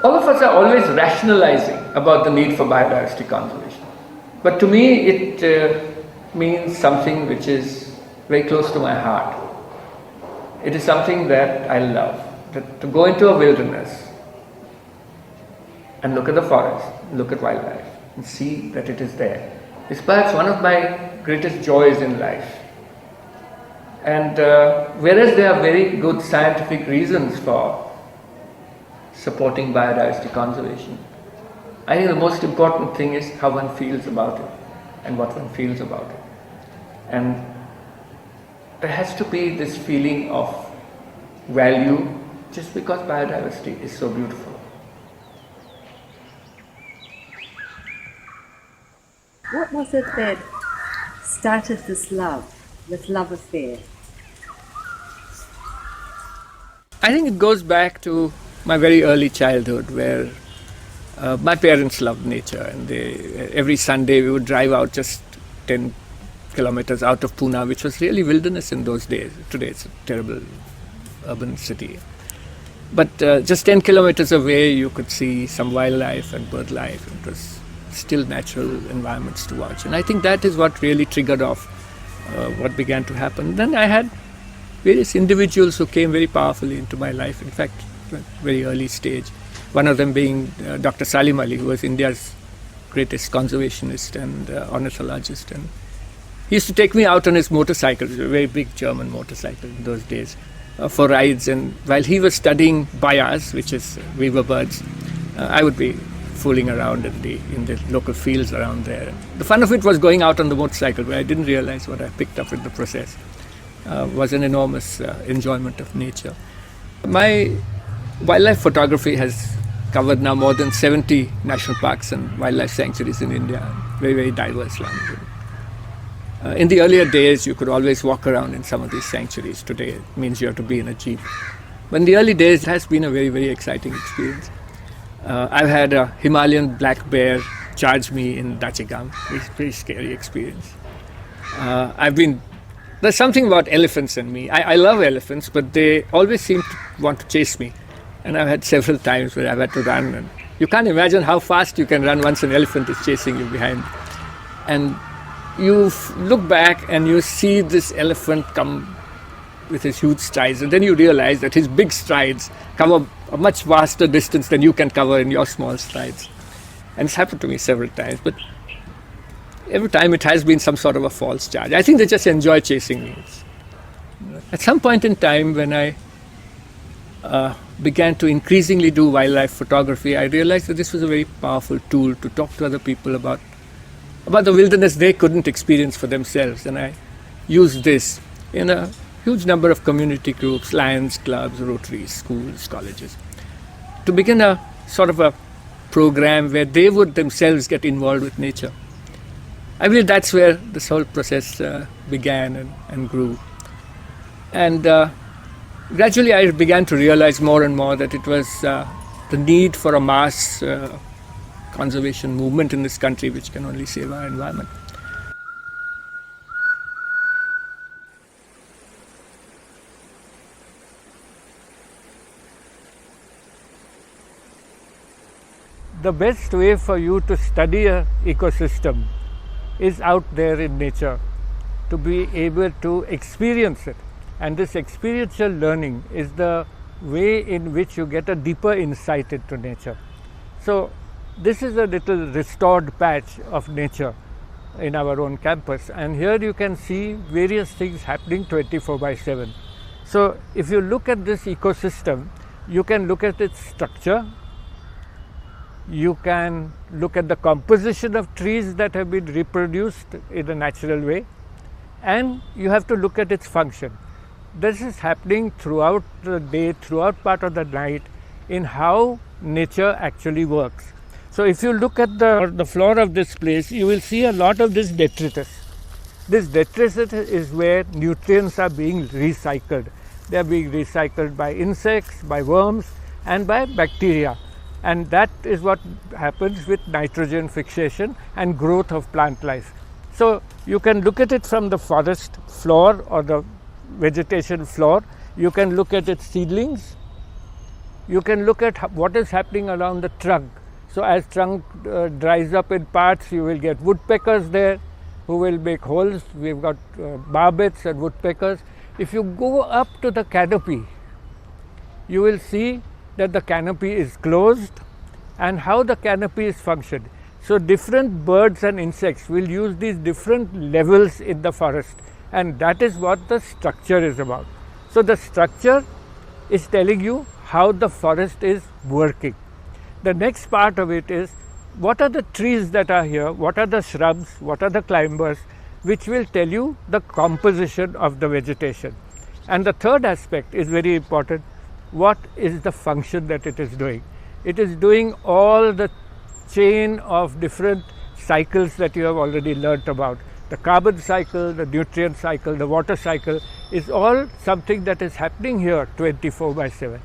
All of us are always rationalizing about the need for biodiversity conservation. But to me, it means something which is very close to my heart. It is something that I love. That to go into a wilderness and look at the forest, look at wildlife, and see that it is there is perhaps one of my greatest joys in life. And whereas there are very good scientific reasons for supporting biodiversity conservation, I think the most important thing is how one feels about it and what one feels about it. And there has to be this feeling of value just because biodiversity is so beautiful. What was it that started this love affair? I think it goes back to my very early childhood, where my parents loved nature, and every Sunday we would drive out just 10 kilometers out of Pune, which was really wilderness in those days. Today it's a terrible urban city. But just 10 kilometers away you could see some wildlife and bird life. It was still natural environments to watch. And I think that is what really triggered off what began to happen. Then I had various individuals who came very powerfully into my life, in fact, at a very early stage. One of them being Dr. Salim Ali, who was India's greatest conservationist and ornithologist. And he used to take me out on his motorcycle, a very big German motorcycle in those days, for rides. And while he was studying bayas, which is weaver birds, I would be fooling around in the local fields around there. The fun of it was going out on the motorcycle, but I didn't realize what I picked up in the process was an enormous enjoyment of nature. My wildlife photography has covered now more than 70 national parks and wildlife sanctuaries in India, very, very diverse lands. In the earlier days, you could always walk around in some of these sanctuaries. Today, it means you have to be in a jeep. But in the early days, it has been a very, very exciting experience. I've had a Himalayan black bear charge me in Dachigam. It's a pretty scary experience. There's something about elephants in me. I love elephants, but they always seem to want to chase me. And I've had several times where I've had to run. And you can't imagine how fast you can run once an elephant is chasing you behind. And you look back and you see this elephant come with his huge strides, and then you realize that his big strides cover a much vaster distance than you can cover in your small strides. And it's happened to me several times, but every time it has been some sort of a false charge. I think they just enjoy chasing me. At some point in time, when I began to increasingly do wildlife photography, I realized that this was a very powerful tool to talk to other people about the wilderness they couldn't experience for themselves. And I used this in a huge number of community groups, Lions clubs, Rotaries, schools, colleges, to begin a sort of a program where they would themselves get involved with nature. I believe that's where this whole process began and grew. And gradually I began to realize more and more that it was the need for a mass conservation movement in this country which can only save our environment. The best way for you to study an ecosystem is out there in nature, to be able to experience it. And this experiential learning is the way in which you get a deeper insight into nature. So this is a little restored patch of nature in our own campus, and here you can see various things happening 24/7. So if you look at this ecosystem, you can look at its structure, you can look at the composition of trees that have been reproduced in a natural way, and you have to look at its function. This is happening throughout the day, throughout part of the night, in how nature actually works. So if you look at the floor of this place, you will see a lot of this detritus. This detritus is where nutrients are being recycled. They are being recycled by insects, by worms, and by bacteria. And that is what happens with nitrogen fixation and growth of plant life. So you can look at it from the forest floor or the vegetation floor. You can look at its seedlings, You can look at what is happening around the trunk. So as trunk dries up in parts, you will get woodpeckers there who will make holes. We've got barbets and woodpeckers. If you go up to the canopy, you will see that the canopy is closed and how the canopy is functioned. So different birds and insects will use these different levels in the forest, and that is what the structure is about. So the structure is telling you how the forest is working. The next part of it is what are the trees that are here, what are the shrubs, what are the climbers, which will tell you the composition of the vegetation. And the third aspect is very important. What is the function that it is doing? It is doing all the chain of different cycles that you have already learnt about. The carbon cycle, the nutrient cycle, the water cycle is all something that is happening here 24/7.